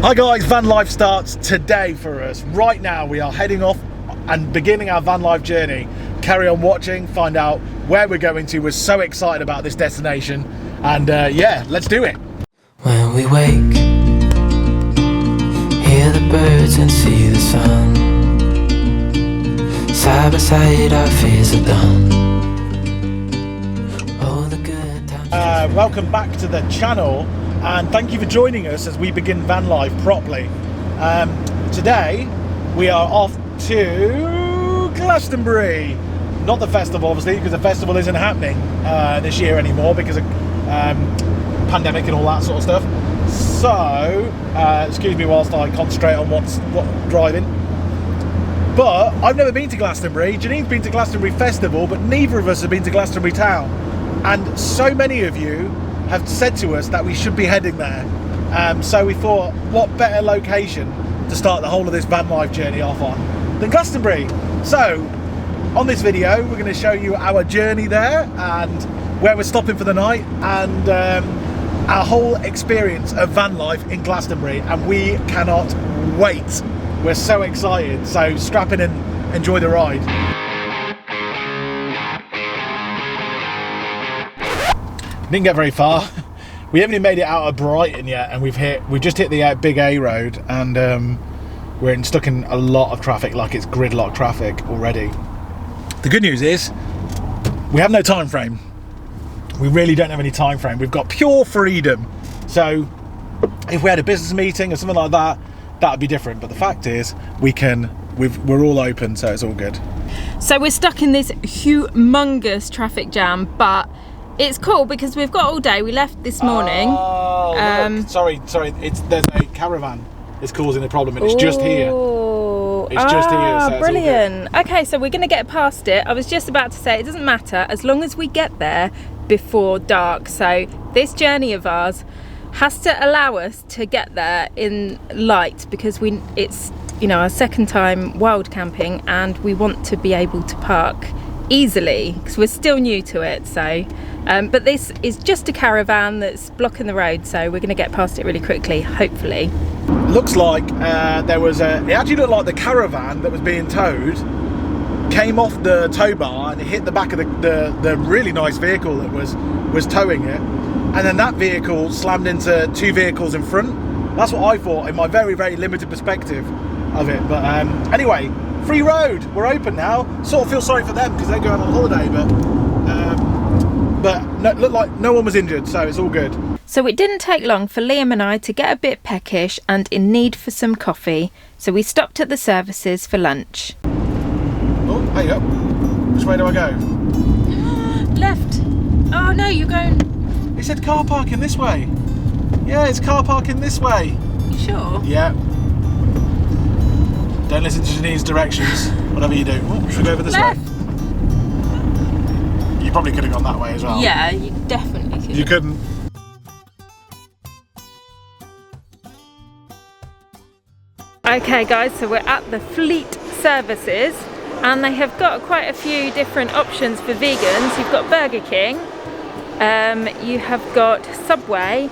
Hi guys, van life starts today for us. Right now we are heading off and beginning our van life journey. Carry on watching, find out where we're going to. We're so excited about this destination and yeah, let's do it. When we wake, hear the birds and see the sun. Side by side our fears are done. Oh, the good times. Welcome back to the channel and thank you for joining us as we begin van life properly. Today we are off to Glastonbury. Not the festival obviously, because the festival isn't happening this year anymore because of pandemic and all that sort of stuff. So excuse me whilst I concentrate on what's driving. But I've never been to Glastonbury. Janine's been to Glastonbury Festival, but neither of us have been to Glastonbury Town. And so many of you have said to us that we should be heading there. So we thought, what better location to start the whole of this van life journey off on than Glastonbury? So on this video, we're going to show you our journey there and where we're stopping for the night and our whole experience of van life in Glastonbury, and we cannot wait. We're so excited, so strap in and enjoy the ride. Didn't get very far. We haven't even made it out of Brighton yet, and we've just hit the big A road, and we're stuck in a lot of traffic, like it's gridlock traffic already. The good news is we have no time frame. We really don't have any time frame. We've got pure freedom. So if we had a business meeting or something like that, that'd be different. But the fact is, we're all open, so it's all good. So we're stuck in this humongous traffic jam, but it's cool because we've got all day. We left this morning. Oh, look, sorry. There's a caravan that's causing a problem, and it's just here. It's just here. So brilliant. Okay, so we're going to get past it. I was just about to say it doesn't matter as long as we get there before dark. So this journey of ours has to allow us to get there in light because it's our second time wild camping, and we want to be able to park easily because we're still new to it. So but this is just a caravan that's blocking the road, so we're going to get past it really quickly, hopefully. Looks like it actually looked like the caravan that was being towed came off the tow bar and it hit the back of the really nice vehicle that was towing it, and then that vehicle slammed into two vehicles in front. That's what I thought in my very, very limited perspective of it. But anyway, free road, we're open now. Sort of feel sorry for them because they're going on holiday, but no, looked like no one was injured, so it's all good. So it didn't take long for Liam and I to get a bit peckish and in need for some coffee, so we stopped at the services for lunch. Oh, hey up. Which way do I go? Left. Oh no, you're going... It said car parking this way. Yeah, it's car parking this way. You sure? Yeah. Don't listen to Janine's directions, whatever you do. Oh, should we go over this way? You probably could have gone that way as well. Yeah, you definitely could. You couldn't. Okay guys, so we're at the Fleet services and they have got quite a few different options for vegans. You've got Burger King, you have got Subway,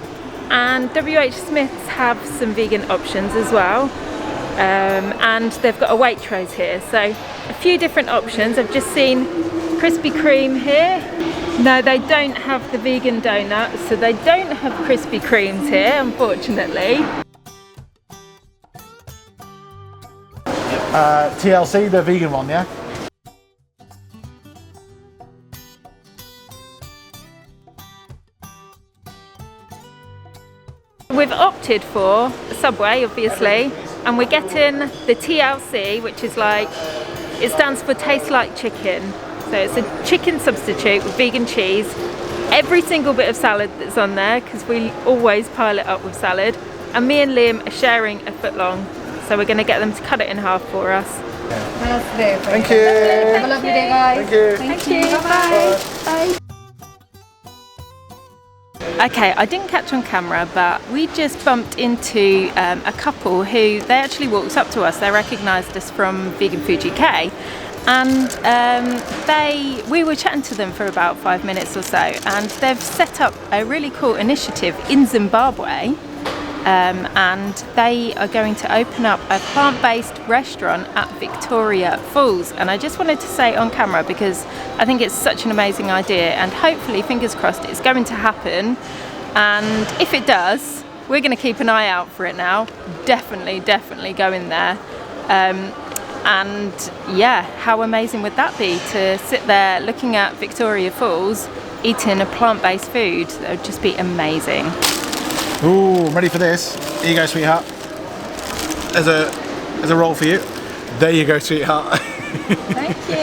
and WH Smith's have some vegan options as well. And they've got a Waitrose here, so a few different options. I've just seen Krispy Kreme here. No, they don't have the vegan donuts, so they don't have Krispy Kremes here, unfortunately. TLC, the vegan one, yeah? We've opted for Subway, obviously, and we're getting the TLC, which is like, it stands for Taste Like Chicken. So it's a chicken substitute with vegan cheese. Every single bit of salad that's on there, because we always pile it up with salad. And me and Liam are sharing a foot long. So we're going to get them to cut it in half for us. Thank you. Have a lovely day, guys. Thank you. Bye. Okay, I didn't catch on camera, but we just bumped into a couple who, they actually walked up to us. They recognised us from Vegan Food UK, and we were chatting to them for about 5 minutes or so, and they've set up a really cool initiative in Zimbabwe and they are going to open up a plant-based restaurant at Victoria Falls. And I just wanted to say on camera because I think it's such an amazing idea, and hopefully, fingers crossed, it's going to happen. And if it does, we're going to keep an eye out for it now. Definitely go in there. And yeah, how amazing would that be to sit there looking at Victoria Falls, eating a plant-based food? That would just be amazing. Ooh, I'm ready for this. Here you go, sweetheart. There's a roll for you. There you go, sweetheart. Thank you.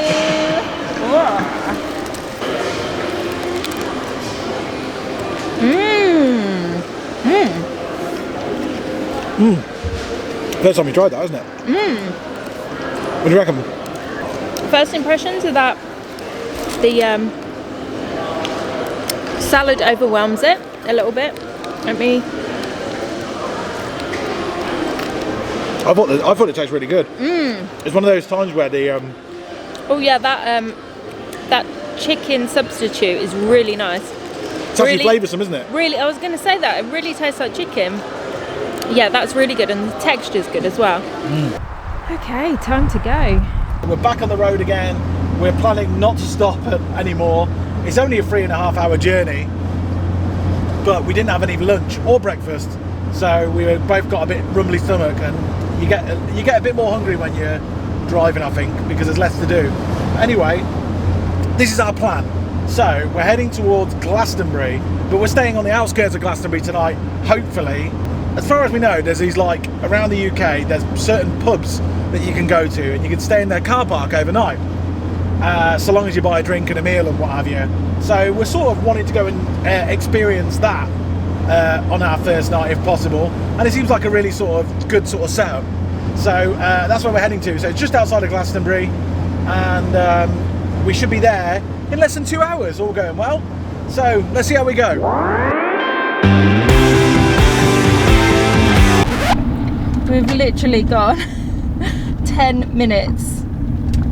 First time you tried that, isn't it? What do you reckon? First impressions are that the salad overwhelms it a little bit. I thought it tastes really good. It's one of those times where the oh yeah, that chicken substitute is really nice. It's actually flavoursome, isn't it? Really, I was going to say that it really tastes like chicken. Yeah, that's really good, and the texture's good as well. Okay, time to go. We're back on the road again. We're planning not to stop anymore. It's only a 3.5-hour journey, but we didn't have any lunch or breakfast, so we both got a bit rumbly stomach, and you get a bit more hungry when you're driving, I think, because there's less to do. Anyway, this is our plan. So we're heading towards Glastonbury, but we're staying on the outskirts of Glastonbury tonight, hopefully. As far as we know, there's these, like, around the UK, there's certain pubs that you can go to, and you can stay in their car park overnight, so long as you buy a drink and a meal and what have you. So we're sort of wanting to go and experience that on our first night if possible, and it seems like a really sort of good sort of setup. So that's where we're heading to. So it's just outside of Glastonbury, and we should be there in less than 2 hours, all going well. So let's see how we go. We've literally got 10 minutes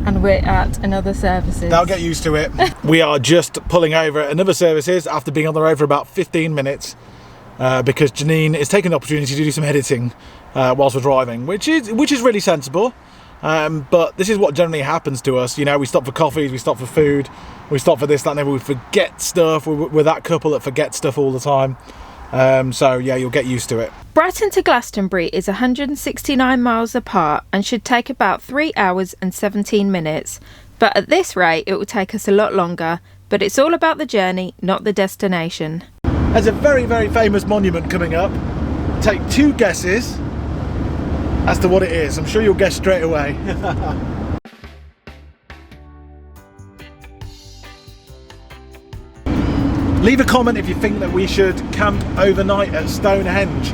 and we're at another services. They'll get used to it. We are just pulling over at another services after being on the road for about 15 minutes because Janine is taking the opportunity to do some editing whilst we're driving, which is really sensible. But this is what generally happens to us. You know, we stop for coffees, we stop for food, we stop for this, that, and then we forget stuff. We're that couple that forget stuff all the time. So yeah, you'll get used to it. Brighton to Glastonbury is 169 miles apart and should take about 3 hours and 17 minutes. But at this rate, it will take us a lot longer. But it's all about the journey, not the destination. There's a very, very famous monument coming up. Take 2 guesses as to what it is. I'm sure you'll guess straight away. Leave a comment if you think that we should camp overnight at Stonehenge.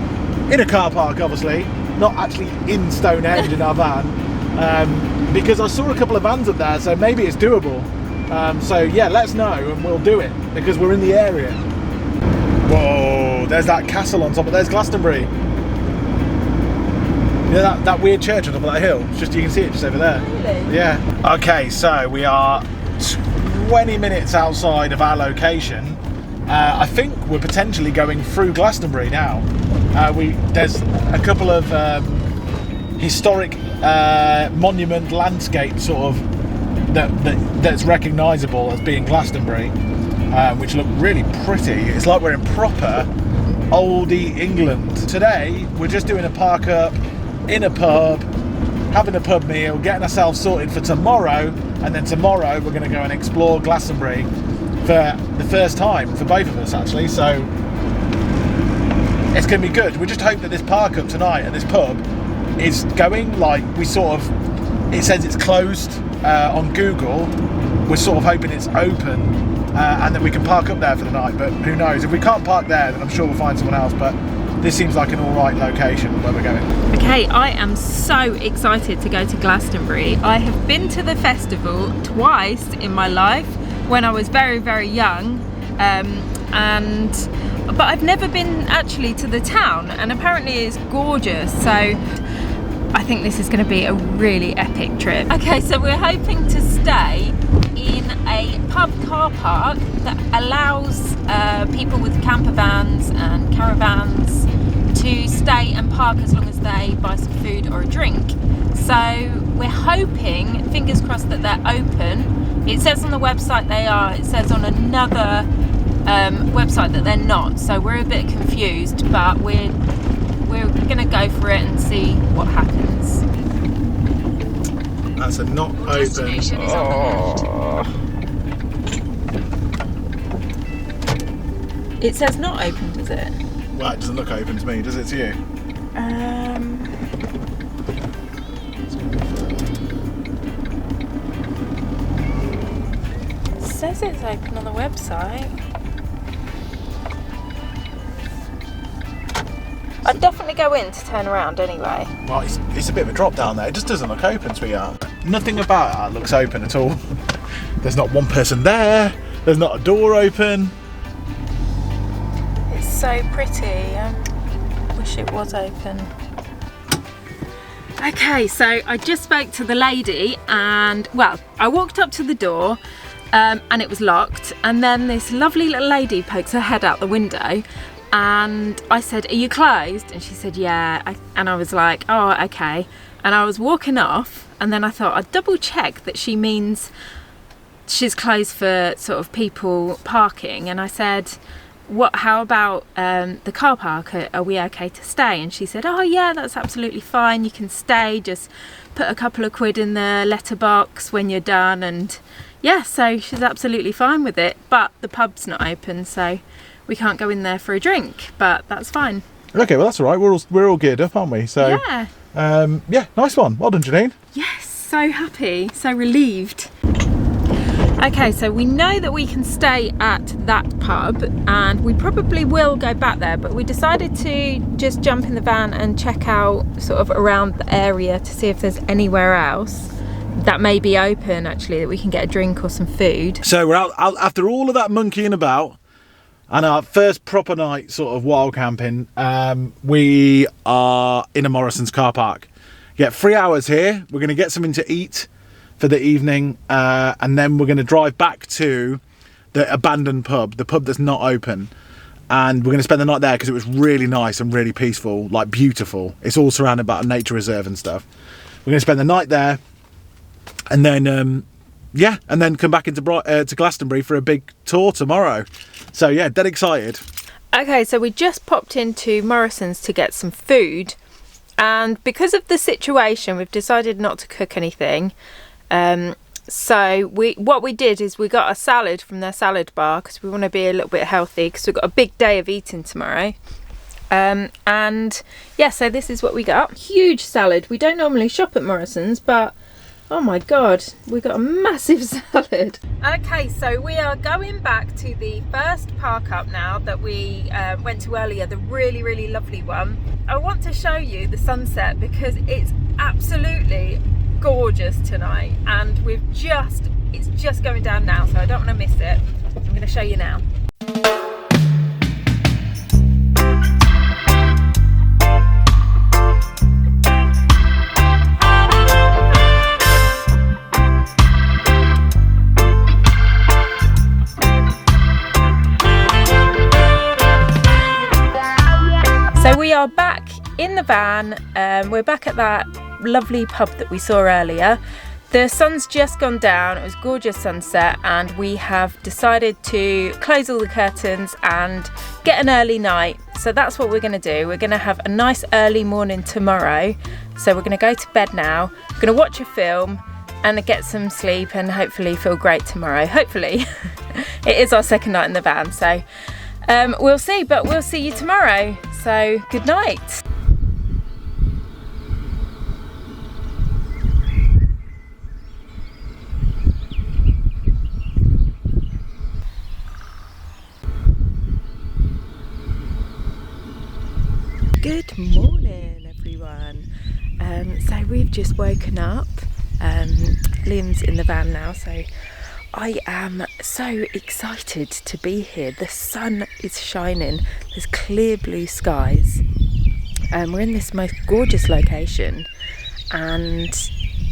In a car park, obviously. Not actually in Stonehenge in our van. Because I saw a couple of vans up there, so maybe it's doable. So yeah, let us know and we'll do it, because we're in the area. Whoa, there's that castle on top, but there's Glastonbury. You know that weird church on top of that hill? It's just, you can see it just over there. Really? Yeah. Okay, so we are 20 minutes outside of our location. I think we're potentially going through Glastonbury now. There's a couple of historic monument landscape sort of that's recognisable as being Glastonbury, which look really pretty. It's like we're in proper oldie England. Today we're just doing a park up in a pub, having a pub meal, getting ourselves sorted for tomorrow, and then tomorrow we're going to go and explore Glastonbury for the first time for both of us, actually. So it's going to be good. We just hope that this park up tonight and this pub is going, like, we sort of, it says it's closed on Google. We're sort of hoping it's open and that we can park up there for the night, but who knows. If we can't park there, then I'm sure we'll find someone else, but this seems like an alright location where we're going. Okay, I am so excited to go to Glastonbury. I have been to the festival twice in my life, when I was very, very young, but I've never been actually to the town, and apparently it's gorgeous, so I think this is going to be a really epic trip. Okay, so we're hoping to stay in a pub car park that allows people with campervans and caravans to stay and park as long as they buy some food or a drink. So we're hoping, fingers crossed, that they're open. It says on the website they are, it says on another website that they're not, so we're a bit confused, but we're gonna go for it and see what happens. That's a not open. It says not open, does it? Well, it doesn't look open to me, does it to you? It says it's open on the website. I'd definitely go in to turn around anyway. Well, it's a bit of a drop down there. It just doesn't look open, sweetheart. Nothing about it looks open at all. There's not one person there. There's not a door open. It's so pretty. I wish it was open. Okay, so I just spoke to the lady and, well, I walked up to the door and it was locked, and then this lovely little lady pokes her head out the window. And I said, "Are you closed?" And she said, "Yeah." And I was like, "Oh, okay." And I was walking off, and then I thought I'd double check that she means she's closed for sort of people parking. And I said, how about the car park? Are we okay to stay? And she said, "Oh yeah, that's absolutely fine. You can stay. Just put a couple of quid in the letterbox when you're done." And yeah, so she's absolutely fine with it. But the pub's not open, so we can't go in there for a drink, but that's fine. Okay, well that's all right. We're all geared up, aren't we? So yeah. Yeah, nice one. Well done, Janine. Yes, so happy, so relieved. Okay, so we know that we can stay at that pub, and we probably will go back there, but we decided to just jump in the van and check out sort of around the area to see if there's anywhere else that may be open, actually, that we can get a drink or some food. So we're out after all of that monkeying about. And our first proper night sort of wild camping, we are in a Morrison's car park. Get 3 hours here. We're going to get something to eat for the evening, and then we're going to drive back to the abandoned pub, the pub that's not open. And we're going to spend the night there because it was really nice and really peaceful, like beautiful. It's all surrounded by a nature reserve and stuff. We're going to spend the night there, and then yeah, and then come back into to Glastonbury for a big tour tomorrow. So yeah, dead excited. Okay, so we just popped into Morrison's to get some food, and because of the situation, we've decided not to cook anything. So what we did is we got a salad from their salad bar because we want to be a little bit healthy because we've got a big day of eating tomorrow. And yeah, so this is what we got. Huge salad. We don't normally shop at Morrison's, but oh my god, we got a massive salad. Okay, so we are going back to the first park up now that we went to earlier, the really lovely one. I want to show you the sunset because it's absolutely gorgeous tonight, and it's just going down now, so I don't want to miss it. I'm going to show you now. So we are back in the van. We're back at that lovely pub that we saw earlier. The sun's just gone down. It was gorgeous sunset, and we have decided to close all the curtains and get an early night. So that's what we're going to do. We're going to have a nice early morning tomorrow. So we're going to go to bed now. We're going to watch a film and get some sleep and hopefully feel great tomorrow. Hopefully. It is our second night in the van, so we'll see, but we'll see you tomorrow. So good night. Good morning, everyone. So we've just woken up. Liam's in the van now, so I am so excited to be here. The sun is shining, there's clear blue skies. We're in this most gorgeous location, and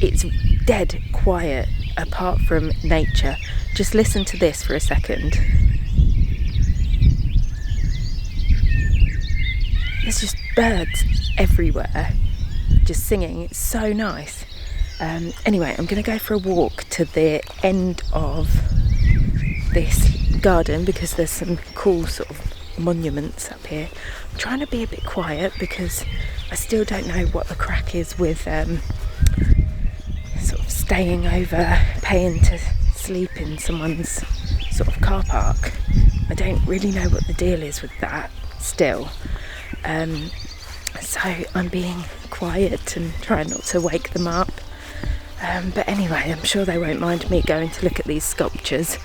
it's dead quiet apart from nature. Just listen to this for a second. There's just birds everywhere just singing. It's so nice. Anyway, I'm going to go for a walk to the end of this garden because there's some cool sort of monuments up here. I'm trying to be a bit quiet because I still don't know what the crack is with sort of staying over, paying to sleep in someone's sort of car park. I don't really know what the deal is with that still. So I'm being quiet and trying not to wake them up. But anyway, I'm sure they won't mind me going to look at these sculptures.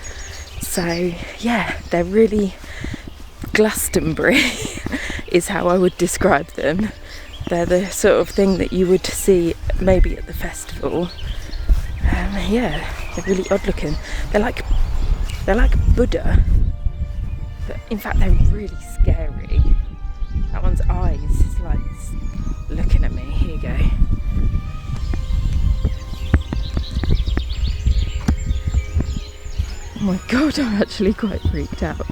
So yeah, they're really Glastonbury is how I would describe them. They're the sort of thing that you would see maybe at the festival. Yeah, they're really odd looking. They're like Buddha, but in fact they're really scary. That one's eyes is like looking at me. Here you go. Oh my god, I'm actually quite freaked out.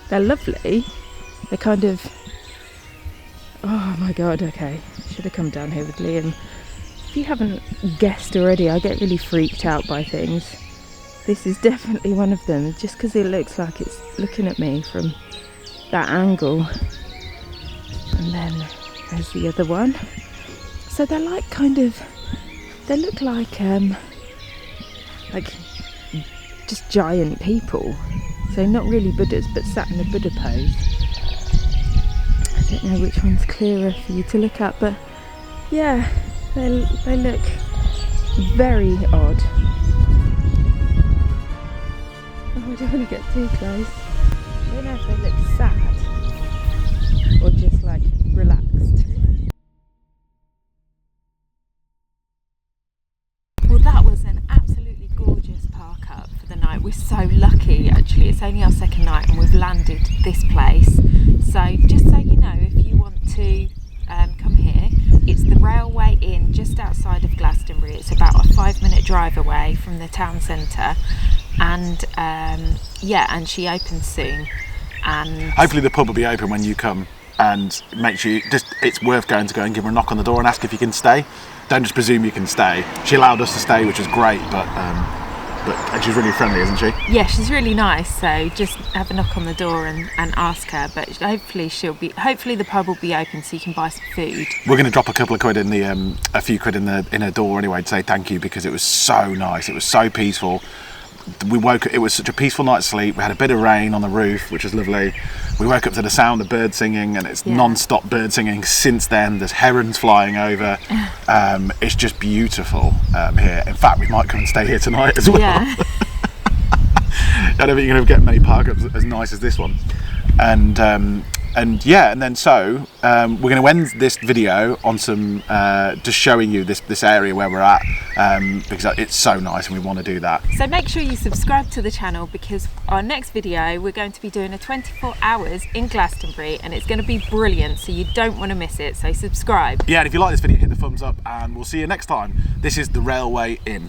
They're lovely. They're kind of... Oh my god, okay. Should have come down here with Liam. If you haven't guessed already, I get really freaked out by things. This is definitely one of them, just because it looks like it's looking at me from that angle. And then there's the other one. So they're like kind of... They look like just giant people. So not really Buddhas, but sat in a Buddha pose. I don't know which one's clearer for you to look at, but yeah, they look very odd. Oh, I don't want to get too close. I don't know if they look sad or just like relaxed. Well, that was an absolutely gorgeous park up for the night. We're so lucky actually. It's only our second night and we've landed this place. So just so you know, if you want to come here, it's the Railway Inn just outside of Glastonbury. It's about a 5-minute drive away from the town centre, and yeah, and she opens soon. And hopefully the pub will be open when you come, and make sure it's worth going to go and give her a knock on the door and ask if you can stay. Don't just presume you can stay. She allowed us to stay, which was great, but and she's really friendly, isn't she? Yeah, she's really nice. So just have a knock on the door and ask her. But hopefully the pub will be open so you can buy some food. We're going to drop a couple of quid in a few quid in her door anyway to say thank you, because it was so nice. It was so peaceful. It was such a peaceful night's sleep. We had a bit of rain on the roof, which was lovely. We woke up to the sound of bird singing, and it's non-stop bird singing since then. There's herons flying over. It's just beautiful here. In fact, we might come and stay here tonight as well. Yeah. I don't think you're going to get many park-ups as nice as this one. And then so we're going to end this video on some just showing you this area where we're at, because it's so nice and we want to do that. So make sure you subscribe to the channel, because our next video we're going to be doing a 24 hours in Glastonbury, and it's going to be brilliant, so you don't want to miss it. So subscribe. Yeah, and if you like this video, hit the thumbs up, and we'll see you next time. This is the Railway Inn.